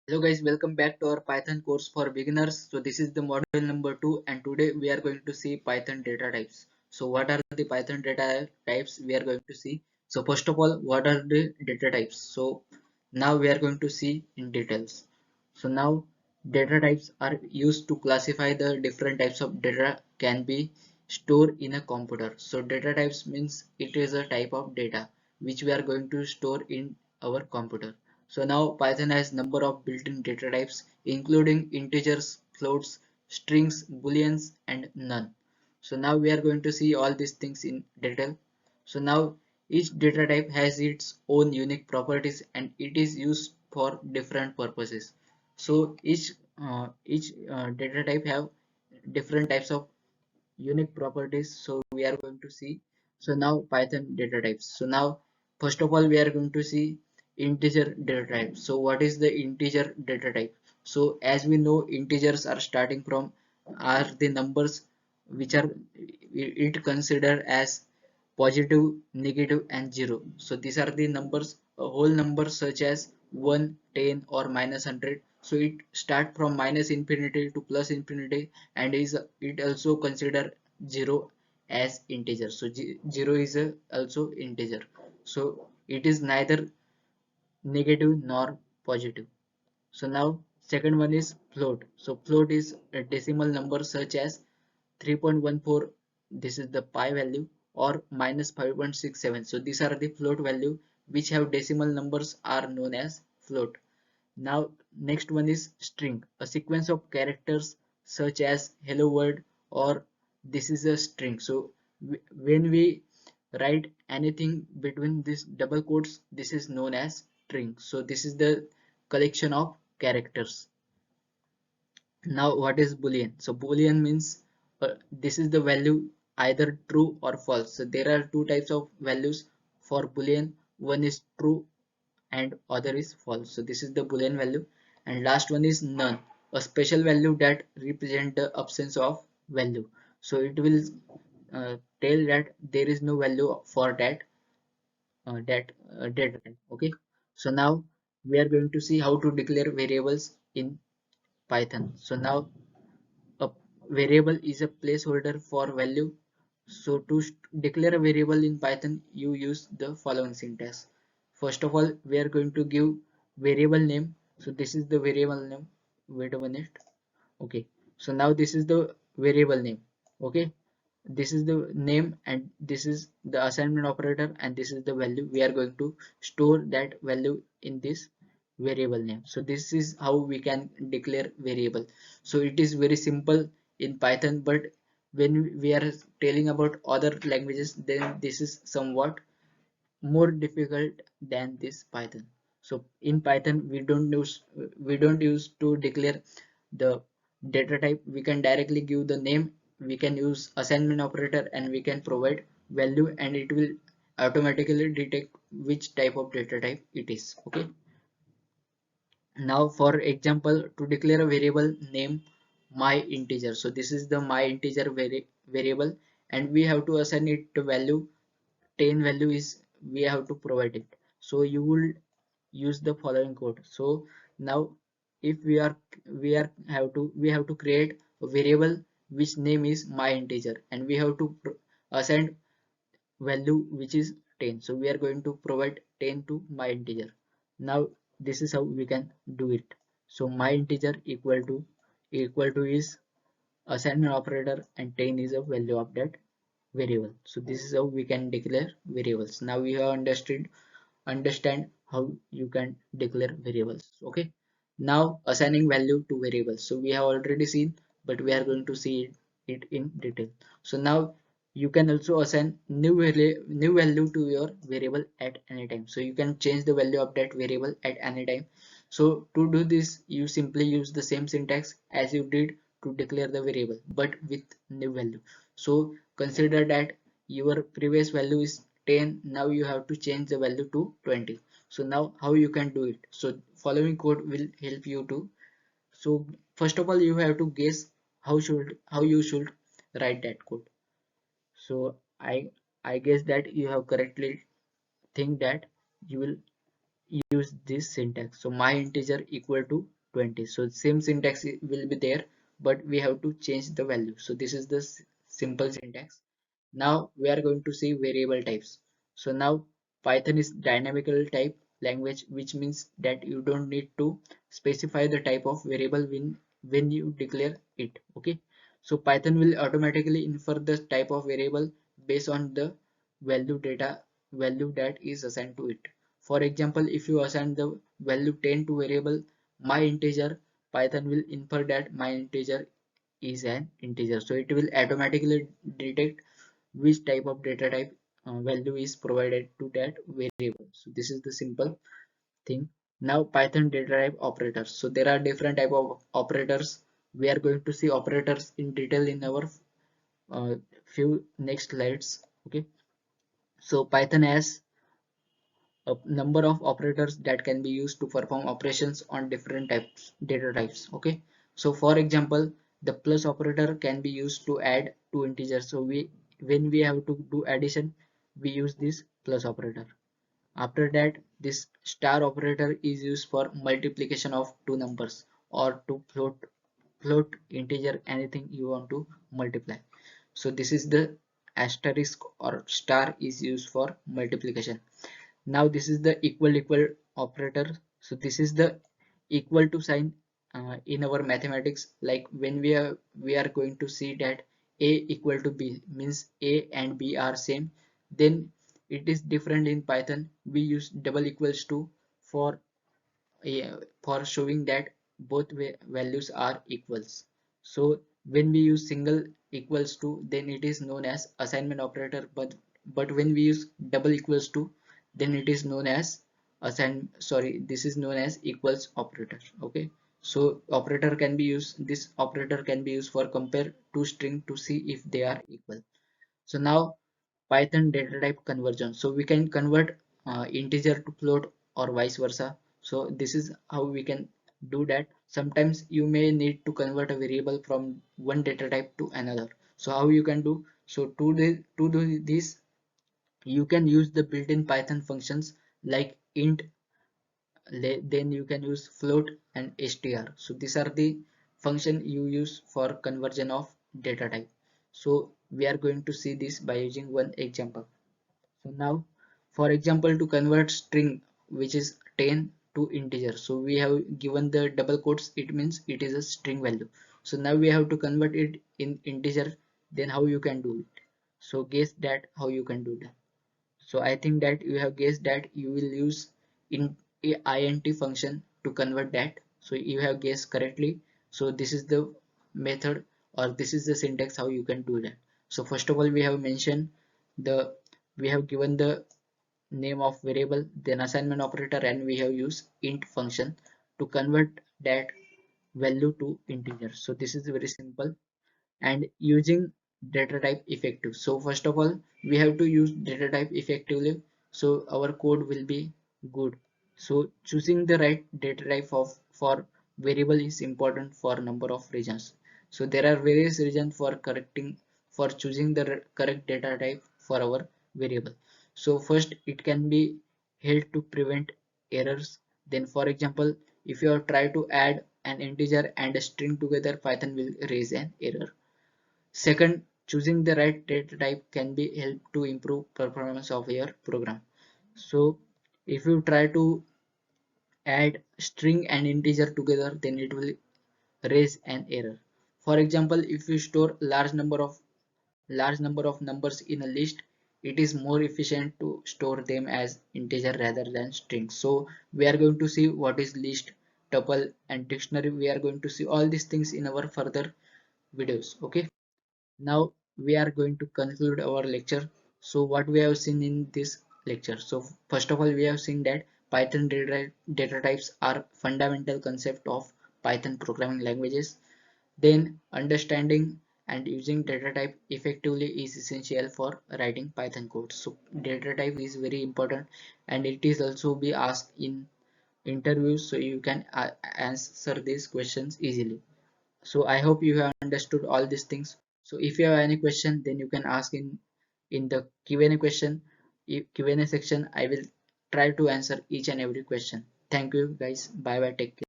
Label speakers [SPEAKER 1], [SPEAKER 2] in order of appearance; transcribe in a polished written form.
[SPEAKER 1] Hello guys, welcome back to our Python course for beginners. So this is the module number 2 and today we are going to see Python data types. So what are the Python data types we are going to see? So first of all, what are the data types? So now we are going to see in details. So now data types are used to classify the different types of data can be stored in a computer. So data types means it is a type of data which we are going to store in our computer. So now Python has number of built-in data types including integers, floats, strings, booleans and none. So now we are going to see all these things in detail. So now each data type has its own unique properties and it is used for different purposes. So each data type have different types of unique properties, so we are going to see. So now Python data types. So now first of all we are going to see integer data type. So what is the integer data type? So as we know, integers are starting from are the numbers which are it considered as positive, negative and 0. So these are the numbers, whole numbers such as 1, 10 or minus 100. So it start from minus infinity to plus infinity and is it also consider 0 as integer. So 0 is also integer. So it is neither negative nor positive. So now second one is float. So float is a decimal number such as 3.14, this is the pi value, or minus 5.67. So these are the float value which have decimal numbers are known as float. Now next one is string, a sequence of characters such as hello world or this is a string. So when we write anything between these double quotes, this is known as string. So this is the collection of characters. Now what is boolean? So boolean means this is the value either true or false. So there are two types of values for boolean. One is true and other is false. So this is the boolean value. And last one is none, a special value that represent the absence of value. So it will tell that there is no value for that data type. Okay. So now we are going to see how to declare variables in Python. So now a variable is a placeholder for value. So to declare a variable in Python, you use the following syntax. First of all, we are going to give variable name. So this is the variable name. Wait a minute. Okay. So now this is the variable name. Okay. This is the name and this is the assignment operator and this is the value. We are going to store that value in this variable name. So this is how we can declare variable. So it is very simple in Python, but when we are telling about other languages, then this is somewhat more difficult than this Python. So in Python we don't use to declare the data type. We can directly give the name, we can use assignment operator and we can provide value and it will automatically detect which type of data type it is. Okay. Now for example, to declare a variable name my integer. So this is the my integer variable and we have to assign it to value 10 value is we have to provide it. So you will use the following code. So now if we have to create a variable which name is my integer and we have to assign value which is 10. So we are going to provide 10 to my integer. Now this is how we can do it. So my integer equal to is assignment operator and 10 is a value of that variable. So this is how we can declare variables. Now we have understand how you can declare variables. Okay. Now assigning value to variables. So we have already seen, but we are going to see it in detail. So now you can also assign new value to your variable at any time. So you can change the value of that variable at any time. So to do this, you simply use the same syntax as you did to declare the variable, but with new value. So consider that your previous value is 10, now you have to change the value to 20. So now how you can do it? So following code will help you to. So first of all, you have to guess how you should write that code. So I guess that you have correctly think that you will use this syntax. So my integer equal to 20. So same syntax will be there, but we have to change the value. So this is the simple syntax. Now we are going to see variable types. So now Python is dynamical type language, which means that you don't need to specify the type of variable when you declare it. Okay. So Python will automatically infer the type of variable based on the value that is assigned to it. For example, if you assign the value 10 to variable my integer, Python will infer that my integer is an integer. So it will automatically detect which type of data type value is provided to that variable. So this is the simple thing. Now Python data type operators. So there are different type of operators. We are going to see operators in detail in our few next slides. Okay. So Python has a number of operators that can be used to perform operations on different types data types. Okay. So for example, the plus operator can be used to add two integers. So when we have to do addition, we use this plus operator. After that, this star operator is used for multiplication of two numbers or to float integer anything you want to multiply. So this is the asterisk or star is used for multiplication. Now this is the equal operator. So this is the equal to sign in our mathematics. Like when we are going to see that a equal to b means a and b are same, then it is different in Python. We use double equals to for for showing that both values are equals. So when we use single equals to, then it is known as assignment operator, but when we use double equals to, then it is known as this is known as equals operator. Okay. So operator can be used, this operator can be used for compare two string to see if they are equal. So now Python data type conversion. So we can convert integer to float or vice versa. So this is how we can do that. Sometimes you may need to convert a variable from one data type to another. So how you can do? So to do this, you can use the built-in Python functions like int, then you can use float and str. So these are the function you use for conversion of data type. So we are going to see this by using one example. So now for example, to convert string which is 10 to integer, so we have given the double quotes, it means it is a string value. So now we have to convert it in integer. Then how you can do it? So guess that how you can do that. So I think that you have guessed that you will use in int function to convert that. So you have guessed correctly. So this is the method or this is the syntax how you can do that. So first of all, we have mentioned the we have given the name of variable, then assignment operator, and we have used int function to convert that value to integer. So this is very simple. And using data type effective. So first of all, we have to use data type effectively, so our code will be good. So choosing the right data type for variable is important for a number of reasons. So there are various reasons for choosing the correct data type for our variable. So first, it can be held to prevent errors. Then for example, if you try to add an integer and a string together, Python will raise an error. Second, choosing the right data type can be help to improve performance of your program. So if you try to add string and integer together, then it will raise an error. For example, if you store large number of numbers in a list, it is more efficient to store them as integer rather than strings. So we are going to see what is list, tuple, and dictionary. We are going to see all these things in our further videos. Okay. Now we are going to conclude our lecture. So what we have seen in this lecture? So first of all, we have seen that Python data types are fundamental concept of Python programming languages. Then understanding and using data type effectively is essential for writing Python code. So data type is very important, and it is also be asked in interviews, so you can answer these questions easily. So I hope you have understood all these things. So if you have any question, then you can ask in the Q&A question, Q&A section. I will try to answer each and every question. Thank you guys. Bye bye. Take care.